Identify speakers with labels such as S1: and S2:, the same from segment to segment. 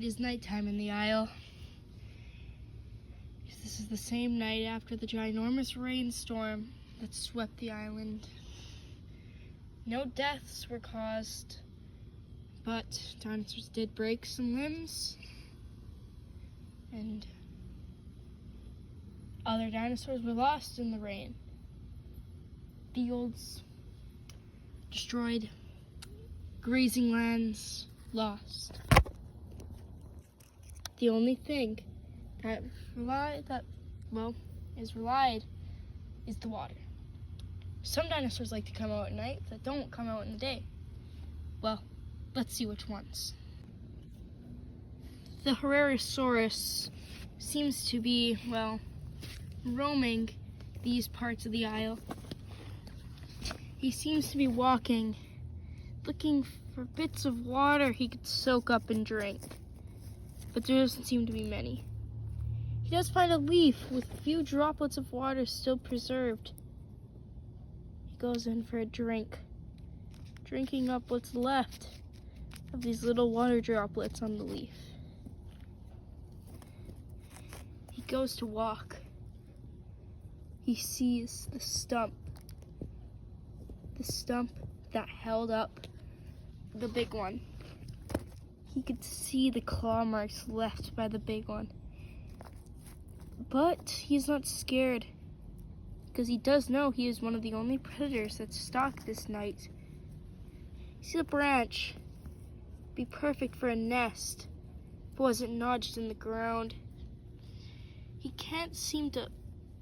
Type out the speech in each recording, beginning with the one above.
S1: It is nighttime in the Isle. This is the same night after the ginormous rainstorm that swept the island. No deaths were caused, but dinosaurs did break some limbs, and other dinosaurs were lost in the rain. Fields destroyed, grazing lands lost. The only thing that is relied is the water. Some dinosaurs like to come out at night that don't come out in the day. Well, let's see which ones. The Herrerasaurus seems to be, roaming these parts of the Isle. He seems to be walking, looking for bits of water he could soak up and drink, but there doesn't seem to be many. He does find a leaf with a few droplets of water still preserved. He goes in for a drink, drinking up what's left of these little water droplets on the leaf. He goes to walk. He sees the stump that held up the big one. He could see the claw marks left by the big one. But he's not scared, because he does know he is one of the only predators that stalk this night. You see the branch? Be perfect for a nest if it wasn't notched in the ground. He can't seem to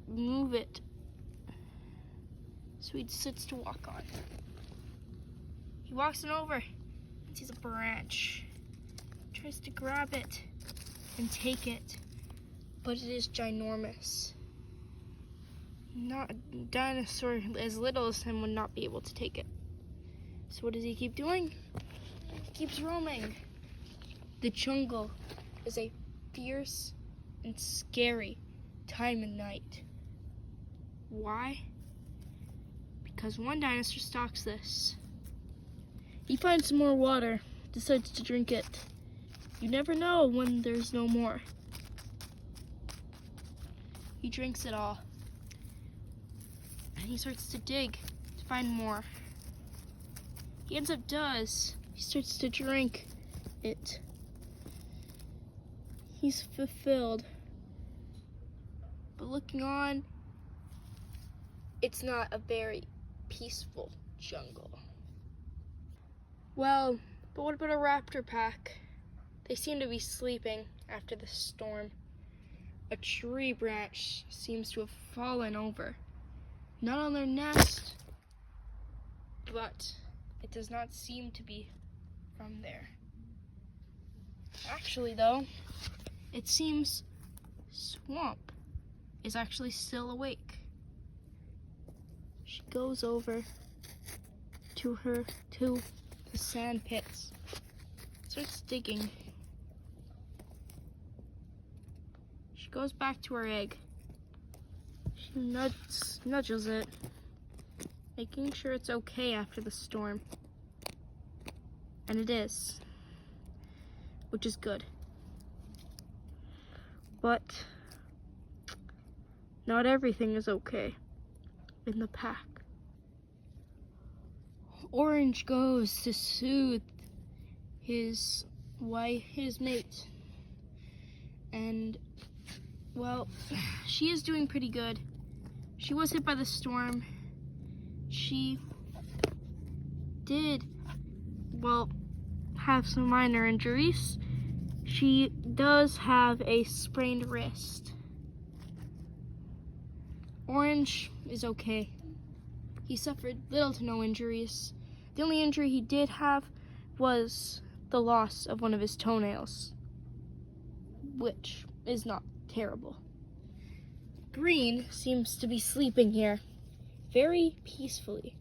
S1: move it, so he sits to walk on. He walks on over and sees a branch. Tries to grab it and take it, but it is ginormous. Not a dinosaur as little as him would not be able to take it. So what does he keep doing? He keeps roaming. The jungle is a fierce and scary time of night. Why? Because one dinosaur stalks this. He finds some more water, decides to drink it. You never know when there's no more. He drinks it all. And he starts to dig to find more. He starts to drink it. He's fulfilled. But looking on, it's not a very peaceful jungle. Well, but what about a raptor pack? They seem to be sleeping after the storm. A tree branch seems to have fallen over. Not on their nest, but it does not seem to be from there. Actually, though, it seems Swamp is actually still awake. She goes over to the sand pits, starts digging. She goes back to her egg. She nudges it, making sure it's okay after the storm. And it is, which is good. But not everything is okay in the pack. Orange goes to soothe his mate. And, she is doing pretty good. She was hit by the storm. She did, have some minor injuries. She does have a sprained wrist. Orange is okay. He suffered little to no injuries. The only injury he did have was the loss of one of his toenails, which is not terrible. Green seems to be sleeping here very peacefully.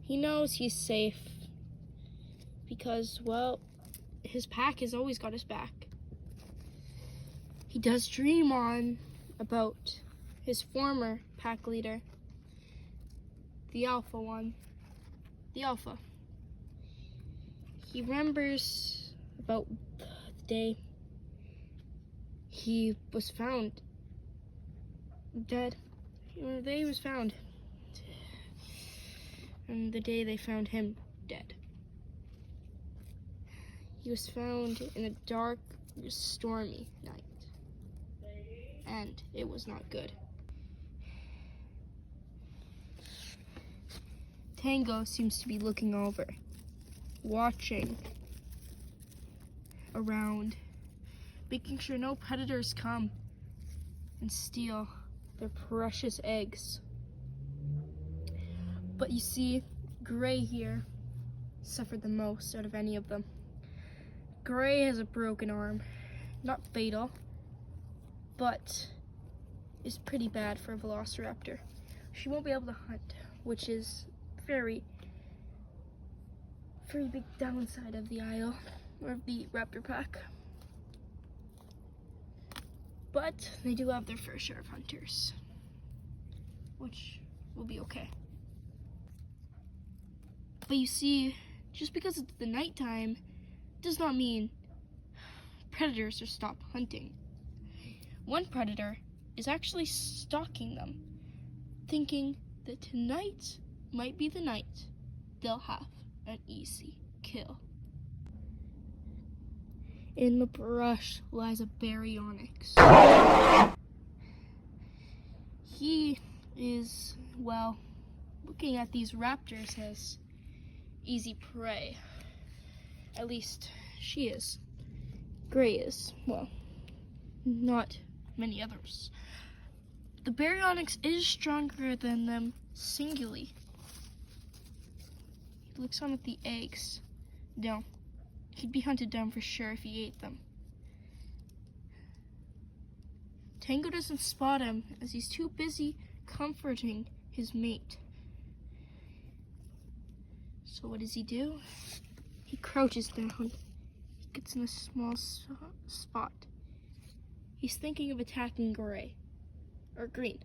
S1: He knows he's safe because, his pack has always got his back. He does dream on about his former pack leader, the alpha one. The alpha. He remembers about day, he was found dead. The day he was found. And the day they found him dead. He was found in a dark, stormy night. And it was not good. Tango seems to be looking over, watching around, making sure no predators come and steal their precious eggs. But you see, Gray here suffered the most out of any of them. Gray has a broken arm, not fatal, but is pretty bad for a velociraptor. She won't be able to hunt, which is very big downside of the Isle, or of the raptor pack. But they do have their fair share of hunters, which will be okay. But you see, just because it's the nighttime does not mean predators are stopped hunting. One predator is actually stalking them, thinking that tonight might be the night they'll have an easy kill. In the brush lies a baryonyx. He is, well, looking at these raptors as easy prey. At least she is. Gray is, well, not many others. The baryonyx is stronger than them singly. He looks on at the eggs. No, he'd be hunted down for sure if he ate them. Tango doesn't spot him as he's too busy comforting his mate. So what does he do? He crouches down. He gets in a small spot. He's thinking of attacking Gray, or Green.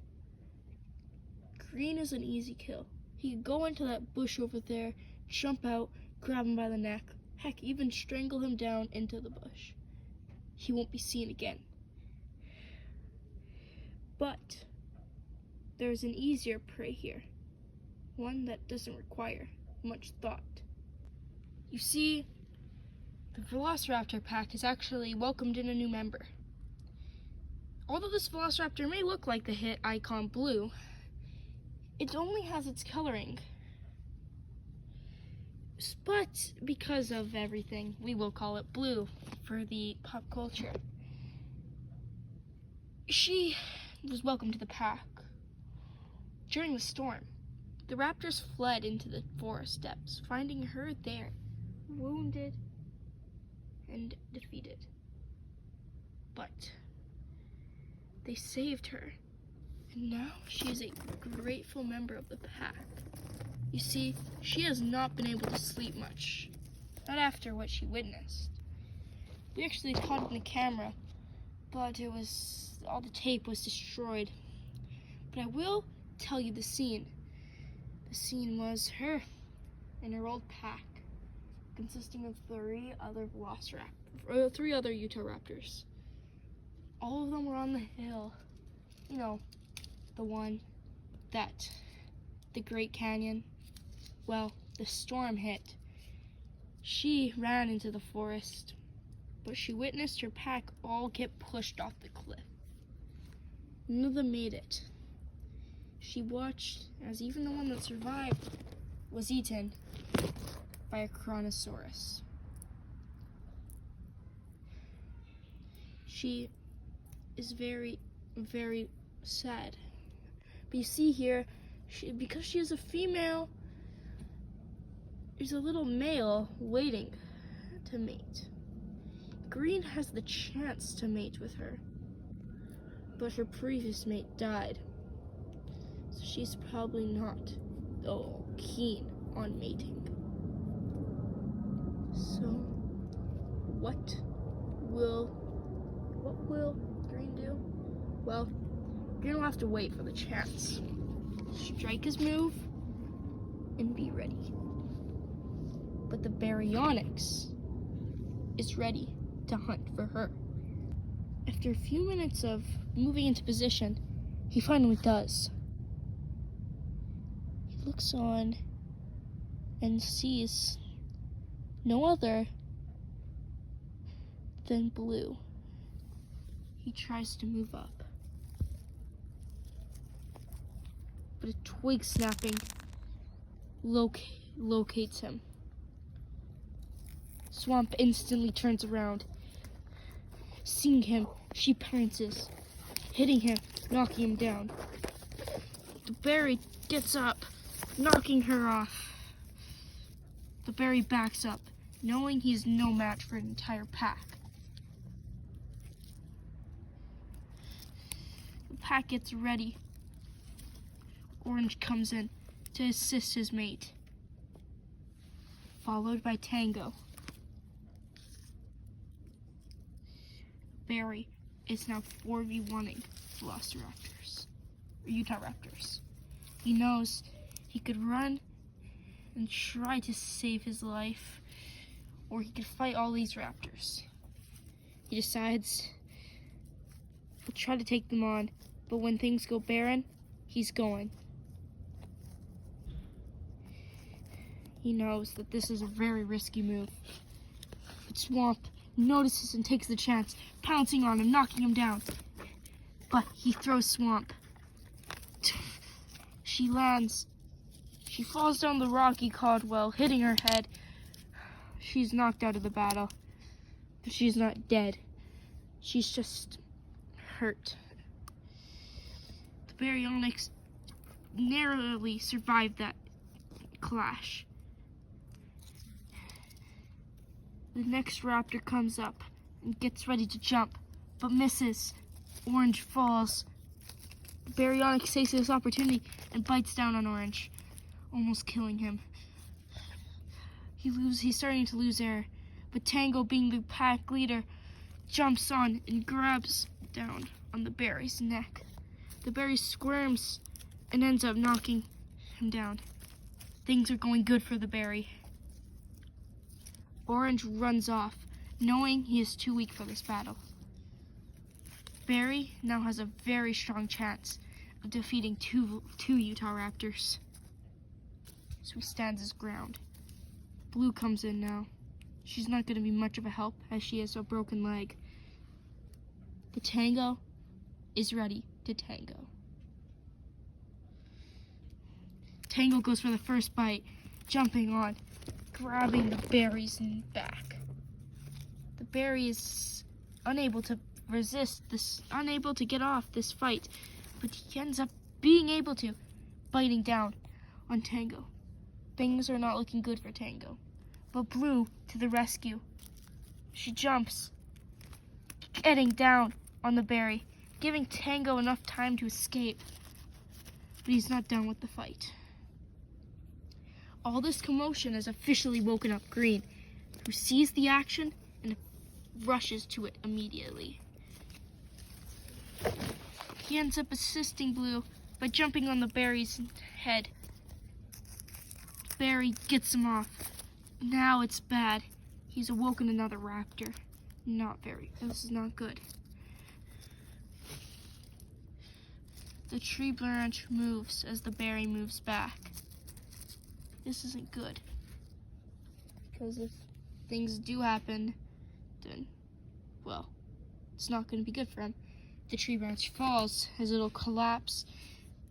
S1: Green is an easy kill. He could go into that bush over there, jump out, grab him by the neck, heck, even strangle him down into the bush. He won't be seen again. But there's an easier prey here, one that doesn't require much thought. You see, the Velociraptor pack has actually welcomed in a new member. Although this Velociraptor may look like the hit icon blue, it only has its coloring. But because of everything, we will call it blue for the pop culture. She was welcomed to the pack. During the storm, the raptors fled into the forest depths, finding her there, wounded and defeated. But they saved her, and now she is a grateful member of the pack. You see, she has not been able to sleep much, not after what she witnessed. We actually caught it in the camera, but all the tape was destroyed. But I will tell you the scene. The scene was her and her old pack, consisting of three other Utah raptors. All of them were on the hill. You know, the one that the Great Canyon, well, the storm hit. She ran into the forest, but she witnessed her pack all get pushed off the cliff. None of them made it. She watched as even the one that survived was eaten by a Chronosaurus. She is very, very sad. But you see here, because she is a female, there's a little male waiting to mate. Green has the chance to mate with her, but her previous mate died. So she's probably not keen on mating. So what will Green do? Well, Green will have to wait for the chance. Strike his move and be ready. But the baryonyx is ready to hunt for her. After a few minutes of moving into position, he finally does. He looks on and sees no other than Blue. He tries to move up, but a twig snapping locates him. Swamp instantly turns around. Seeing him, she pounces, hitting him, knocking him down. The berry gets up, knocking her off. The berry backs up, knowing he's no match for an entire pack. The pack gets ready. Orange comes in to assist his mate, followed by Tango. Berry is now 4v1ing Velociraptors, or Utah Raptors. He knows he could run and try to save his life, or he could fight all these raptors. He decides he'll try to take them on, but when things go barren, he's going. He knows that this is a very risky move. But Swamp notices and takes the chance, pouncing on him, knocking him down. But he throws Swamp. She lands. She falls down the rocky caldwell, hitting her head. She's knocked out of the battle. But she's not dead. She's just hurt. The Baryonyx narrowly survived that clash. The next raptor comes up and gets ready to jump, but misses. Orange falls. Baryonyx takes this opportunity and bites down on Orange, almost killing him. He's starting to lose air, but Tango, being the pack leader, jumps on and grabs down on the berry's neck. The berry squirms and ends up knocking him down. Things are going good for the berry. Orange runs off, knowing he is too weak for this battle. Berry now has a very strong chance of defeating two Utah Raptors, so he stands his ground. Blue comes in now. She's not going to be much of a help as she has a broken leg. The Tango is ready to tango. Tango goes for the first bite, jumping on, grabbing the berry's back. The berry is unable to resist this, unable to get off this fight, but he ends up being able to, biting down on Tango. Things are not looking good for Tango, but Blue to the rescue. She jumps, getting down on the berry, giving Tango enough time to escape, but he's not done with the fight. All this commotion has officially woken up Green, who sees the action and rushes to it immediately. He ends up assisting Blue by jumping on the berry's head. Berry gets him off. Now it's bad. He's awoken another raptor. This is not good. The tree branch moves as the berry moves back. This isn't good, because if things do happen, then, well, it's not going to be good for him. The tree branch falls as it'll collapse,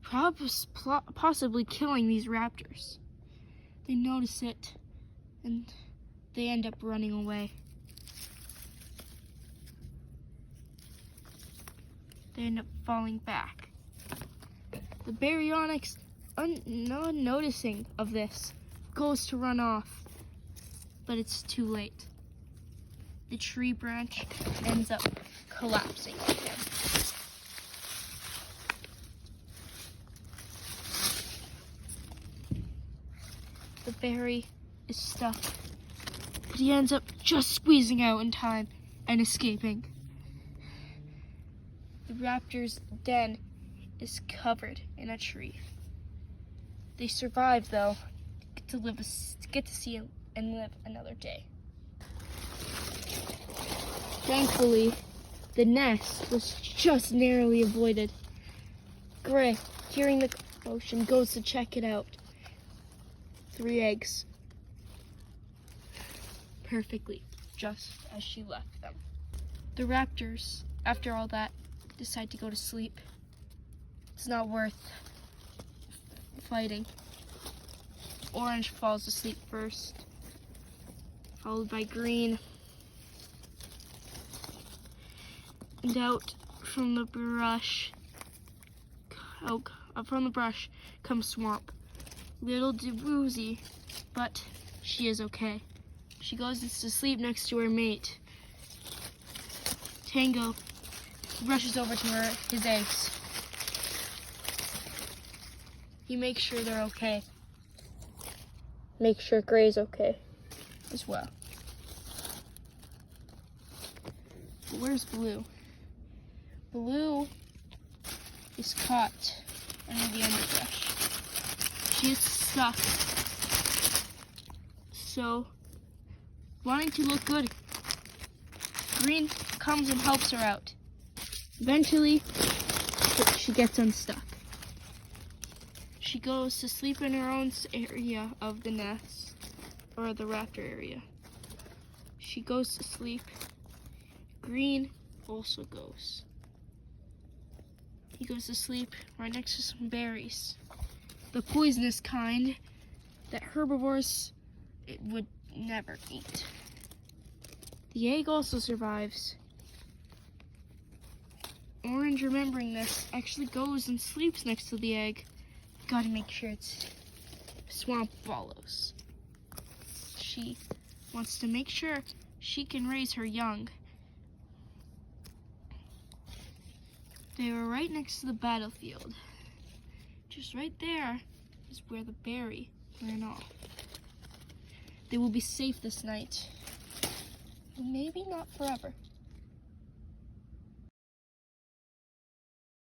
S1: possibly killing these raptors. They notice it, and they end up running away. They end up falling back. The Baryonyx, not noticing of this, goes to run off, but it's too late. The tree branch ends up collapsing again. The berry is stuck, but he ends up just squeezing out in time and escaping. The raptor's den is covered in a tree. They survive, though, get to see and live another day. Thankfully, the nest was just narrowly avoided. Gray, hearing the commotion, goes to check it out. 3 eggs. Perfectly, just as she left them. The raptors, after all that, decide to go to sleep. It's not worth fighting. Orange falls asleep first, followed by green. And out from the brush, comes Swamp. Little woozy, but she is okay. She goes to sleep next to her mate. Tango rushes over to his eggs. He makes sure they're okay. Make sure Gray's okay as well. But where's Blue? Blue is caught under the underbrush. She is stuck. So, wanting to look good, Green comes and helps her out. Eventually, she gets unstuck. She goes to sleep in her own area of the nest, or the raptor area. She goes to sleep. Green also goes. He goes to sleep right next to some berries. The poisonous kind that herbivores would never eat. The egg also survives. Orange, remembering this, actually goes and sleeps next to the egg. Gotta make sure Swamp follows. She wants to make sure she can raise her young. They were right next to the battlefield. Just right there is where the berry ran off. They will be safe this night. Maybe not forever.